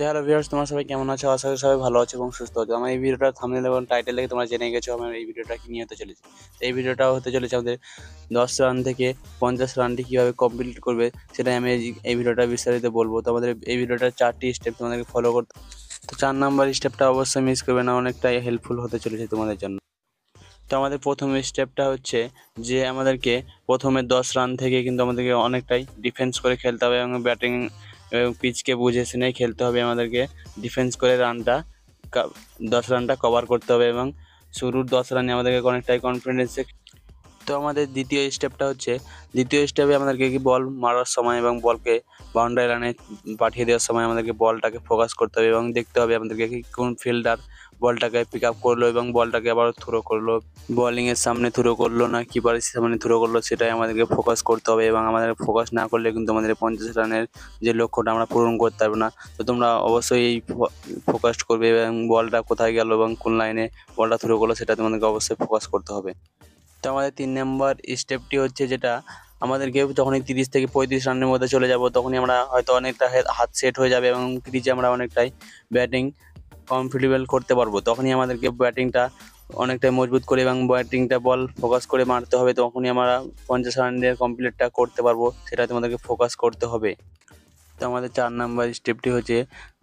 তো hello viewers, তোমরা সবাই কেমন আছো? আশা করি সবাই ভালো আছো এবং সুস্থ আছো। আমার এই ভিডিওটার থাম্বনেল এবং টাইটেল দেখে তোমরা জেনে গেছো আমার এই ভিডিওটা কি নিয়ে হতে চলেছে। তো এই ভিডিওটা হতে চলেছে আমাদের 10 রান থেকে 50 রানটি কীভাবে কমপ্লিট করবে সেটাই আমি এই ভিডিওটা বিস্তারিত বলবো। তো আমাদের এই ভিডিওটার 4টি স্টেপ তোমাদেরকে ফলো করতে। তো 4 নাম্বার স্টেপটা অবশ্যই মিস করবে না, অনেকটাই হেল্পফুল হতে চলেছে তোমাদের জন্য। তো আমাদের প্রথম স্টেপটা হচ্ছে যে আমাদেরকে প্রথমে 10 রান থেকে কিন্তু আমাদেরকে অনেকটাই ডিফেন্স করে খেলতে হবে এবং ব্যাটিং পিচকে বুঝে শুনেই খেলতে হবে। আমাদেরকে ডিফেন্স করে 10 রানটা কভার করতে হবে এবং শুরুর 10 রানে আমাদেরকে অনেকটাই কনফিডেন্সে। তো আমাদের দ্বিতীয় স্টেপটা হচ্ছে, দ্বিতীয় স্টেপে আমাদেরকে বল মারার সময় এবং বলকে বাউন্ডারি লাইনে পাঠিয়ে দেওয়ার সময় আমাদেরকে বলটাকে ফোকাস করতে হবে এবং দেখতে হবে আমাদেরকে কোন ফিল্ডার বলটাকে পিক আপ করলো এবং বলটাকে আবার থ্রো করলো, বলিংয়ের সামনে থ্রো করলো না কিপারের সামনে থ্রো করলো, সেটাই আমাদেরকে ফোকাস করতে হবে। এবং আমাদের ফোকাস না করলে কিন্তু আমাদের 50 রানের যে লক্ষ্যটা আমরা পূরণ করতে পারবো না। তো তোমরা অবশ্যই এই ফোকাস করবে এবং বলটা কোথায় গেল এবং কোন লাইনে বলটা থ্রো করলো সেটা তোমাদেরকে অবশ্যই ফোকাস করতে হবে। তো আমাদের 3 নম্বর স্টেপটি হচ্ছে যেটা আমাদেরকে যখনই 30 থেকে 35 রানের মধ্যে চলে যাব তখনই আমরা হয়তো অনেকটা হাত সেট হয়ে যাবে এবং ক্রিজে আমরা অনেকটাই ব্যাটিং কমফোর্টেবল করতে পারবো। তখনই আমাদেরকে ব্যাটিংটা অনেকটাই মজবুত করে এবং ব্যাটিংটা বল ফোকাস করে মারতে হবে। তখনই আমরা 50 রানের কমপ্লিটটা করতে পারবো, সেটা তোমাদেরকে ফোকাস করতে হবে। তো আমাদের 4 নাম্বার স্টেপটি হচ্ছে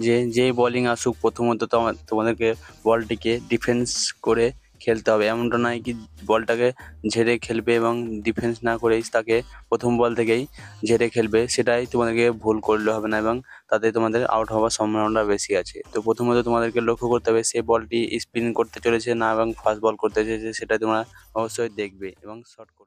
যে যেই বোলিং আসুক প্রথমত তোমাদেরকে বলটিকে ডিফেন্স করে খেলতে হবে। এমনটা নয় কি বলটাকে ঝেড়ে খেলবে এবং ডিফেন্স না করেই তাকে প্রথম বল থেকেই ঝেড়ে খেলবে, সেটাই তোমাদেরকে ভুল করলে হবে না এবং তাতে তোমাদের আউট হওয়ার সম্ভাবনা বেশি আছে। তো প্রথমত তোমাদেরকে লক্ষ্য করতে হবে সে বলটি স্পিন করতে চলেছে না এবং ফাস্ট বল করতে চলেছে, সেটা তোমরা অবশ্যই দেখবে এবং শট করবে।